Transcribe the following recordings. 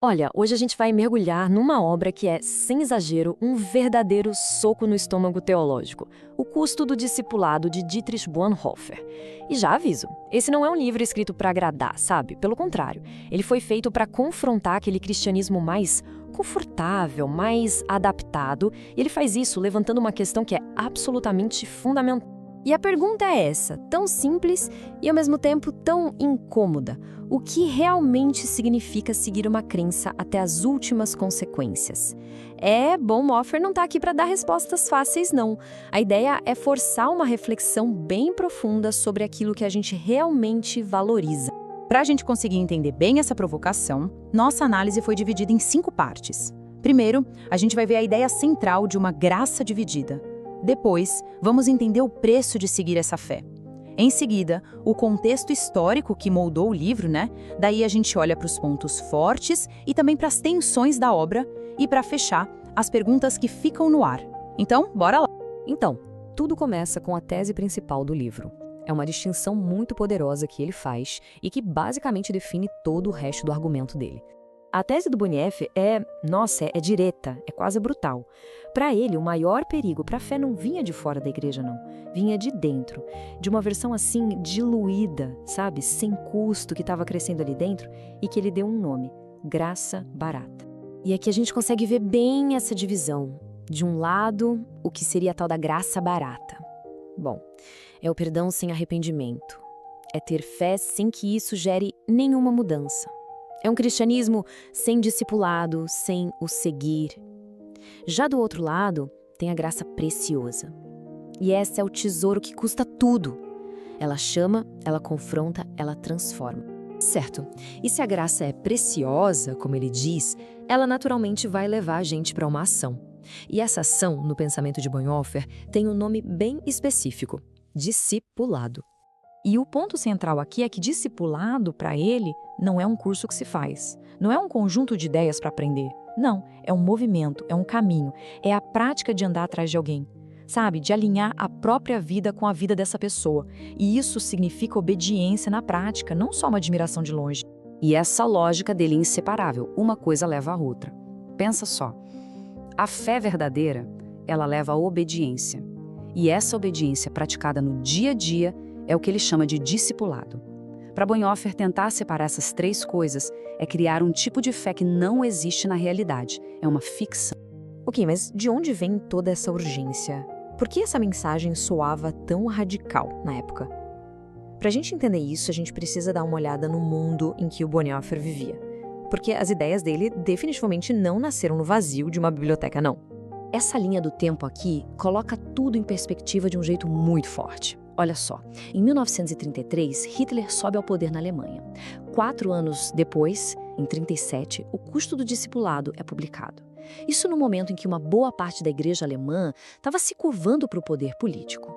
Olha, hoje a gente vai mergulhar numa obra que é, sem exagero, um verdadeiro soco no estômago teológico. O Custo do Discipulado, de Dietrich Bonhoeffer. E já aviso, esse não é um livro escrito para agradar, sabe? Pelo contrário, ele foi feito para confrontar aquele cristianismo mais confortável, mais adaptado, e ele faz isso levantando uma questão que é absolutamente fundamental. E a pergunta é essa, tão simples e ao mesmo tempo tão incômoda. O que realmente significa seguir uma crença até as últimas consequências? Bonhoeffer não está aqui para dar respostas fáceis, não. A ideia é forçar uma reflexão bem profunda sobre aquilo que a gente realmente valoriza. Para a gente conseguir entender bem essa provocação, nossa análise foi dividida em 5 partes. Primeiro, a gente vai ver a ideia central de uma graça dividida. Depois, vamos entender o preço de seguir essa fé. Em seguida, o contexto histórico que moldou o livro, né? Daí a gente olha para os pontos fortes e também para as tensões da obra e, para fechar, as perguntas que ficam no ar. Então, bora lá! Então, tudo começa com a tese principal do livro. É uma distinção muito poderosa que ele faz e que basicamente define todo o resto do argumento dele. A tese do Bonhoeffer é direta, é quase brutal. Para ele, o maior perigo para a fé não vinha de fora da igreja, não. Vinha de dentro, de uma versão assim, diluída, sabe? Sem custo, que estava crescendo ali dentro e que ele deu um nome, graça barata. E aqui a gente consegue ver bem essa divisão. De um lado, o que seria a tal da graça barata. Bom, é o perdão sem arrependimento. É ter fé sem que isso gere nenhuma mudança. É um cristianismo sem discipulado, sem o seguir. Já do outro lado, tem a graça preciosa. E essa é o tesouro que custa tudo. Ela chama, ela confronta, ela transforma. Certo, e se a graça é preciosa, como ele diz, ela naturalmente vai levar a gente para uma ação. E essa ação, no pensamento de Bonhoeffer, tem um nome bem específico: discipulado. E o ponto central aqui é que discipulado, para ele, não é um curso que se faz. Não é um conjunto de ideias para aprender. Não, é um movimento, é um caminho. É a prática de andar atrás de alguém. Sabe, de alinhar a própria vida com a vida dessa pessoa. E isso significa obediência na prática, não só uma admiração de longe. E essa lógica dele é inseparável. Uma coisa leva a outra. Pensa só. A fé verdadeira, ela leva à obediência. E essa obediência praticada no dia a dia é o que ele chama de discipulado. Para Bonhoeffer, tentar separar essas 3 coisas é criar um tipo de fé que não existe na realidade. É uma ficção. Ok, mas de onde vem toda essa urgência? Por que essa mensagem soava tão radical na época? Para a gente entender isso, a gente precisa dar uma olhada no mundo em que o Bonhoeffer vivia. Porque as ideias dele definitivamente não nasceram no vazio de uma biblioteca, não. Essa linha do tempo aqui coloca tudo em perspectiva de um jeito muito forte. Olha só, em 1933, Hitler sobe ao poder na Alemanha. 4 anos depois, em 1937, o Custo do Discipulado é publicado. Isso no momento em que uma boa parte da igreja alemã estava se curvando para o poder político.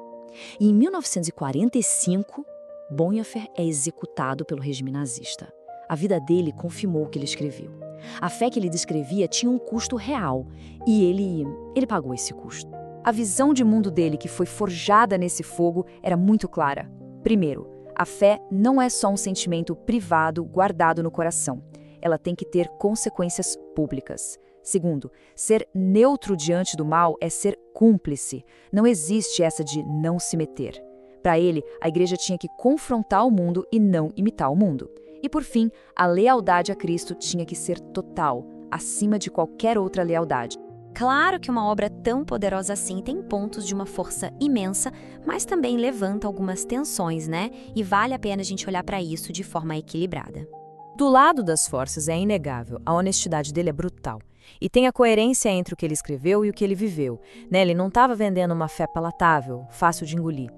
E em 1945, Bonhoeffer é executado pelo regime nazista. A vida dele confirmou o que ele escreveu. A fé que ele descrevia tinha um custo real e ele pagou esse custo. A visão de mundo dele, que foi forjada nesse fogo, era muito clara. Primeiro, a fé não é só um sentimento privado guardado no coração. Ela tem que ter consequências públicas. Segundo, ser neutro diante do mal é ser cúmplice. Não existe essa de não se meter. Para ele, a igreja tinha que confrontar o mundo e não imitar o mundo. E por fim, a lealdade a Cristo tinha que ser total, acima de qualquer outra lealdade. Claro que uma obra tão poderosa assim tem pontos de uma força imensa, mas também levanta algumas tensões, né? E vale a pena a gente olhar para isso de forma equilibrada. Do lado das forças é inegável, a honestidade dele é brutal. E tem a coerência entre o que ele escreveu e o que ele viveu. Né? Ele não estava vendendo uma fé palatável, fácil de engolir.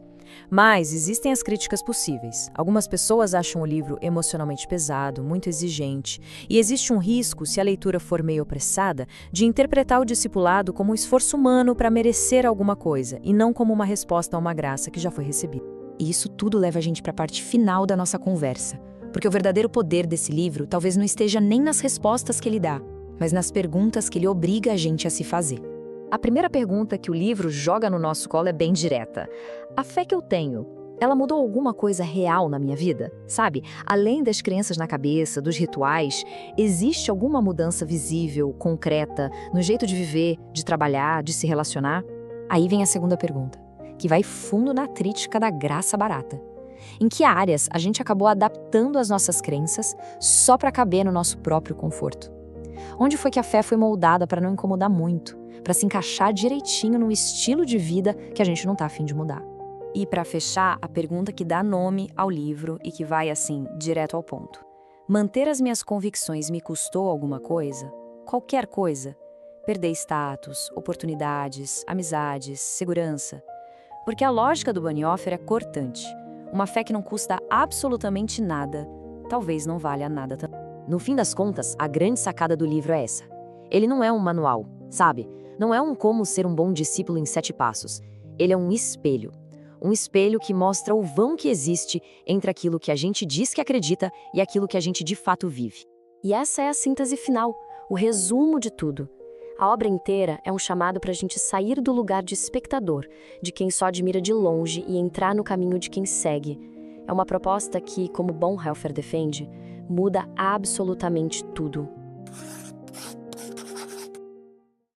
Mas existem as críticas possíveis. Algumas pessoas acham o livro emocionalmente pesado, muito exigente, e existe um risco, se a leitura for meio apressada, de interpretar o discipulado como um esforço humano para merecer alguma coisa, e não como uma resposta a uma graça que já foi recebida. E isso tudo leva a gente para a parte final da nossa conversa, porque o verdadeiro poder desse livro talvez não esteja nem nas respostas que ele dá, mas nas perguntas que ele obriga a gente a se fazer. A primeira pergunta que o livro joga no nosso colo é bem direta. A fé que eu tenho Ela mudou alguma coisa real na minha vida? Sabe? Além das crenças na cabeça, dos rituais, existe alguma mudança visível, concreta, no jeito de viver, de trabalhar, de se relacionar? Aí vem a segunda pergunta, que vai fundo na crítica da graça barata. Em que áreas a gente acabou adaptando as nossas crenças só para caber no nosso próprio conforto? Onde foi que a fé foi moldada para não incomodar muito, para se encaixar direitinho num estilo de vida que a gente não tá afim de mudar? E para fechar, a pergunta que dá nome ao livro e que vai assim, direto ao ponto. Manter as minhas convicções me custou alguma coisa? Qualquer coisa? Perder status, oportunidades, amizades, segurança? Porque a lógica do Bonhoeffer é cortante. Uma fé que não custa absolutamente nada, talvez não valha nada também. No fim das contas, a grande sacada do livro é essa. Ele não é um manual, sabe? Não é um como ser um bom discípulo em 7 passos. Ele é um espelho. Um espelho que mostra o vão que existe entre aquilo que a gente diz que acredita e aquilo que a gente de fato vive. E essa é a síntese final, o resumo de tudo. A obra inteira é um chamado para a gente sair do lugar de espectador, de quem só admira de longe e entrar no caminho de quem segue. É uma proposta que, como Bonhoeffer defende, muda absolutamente tudo.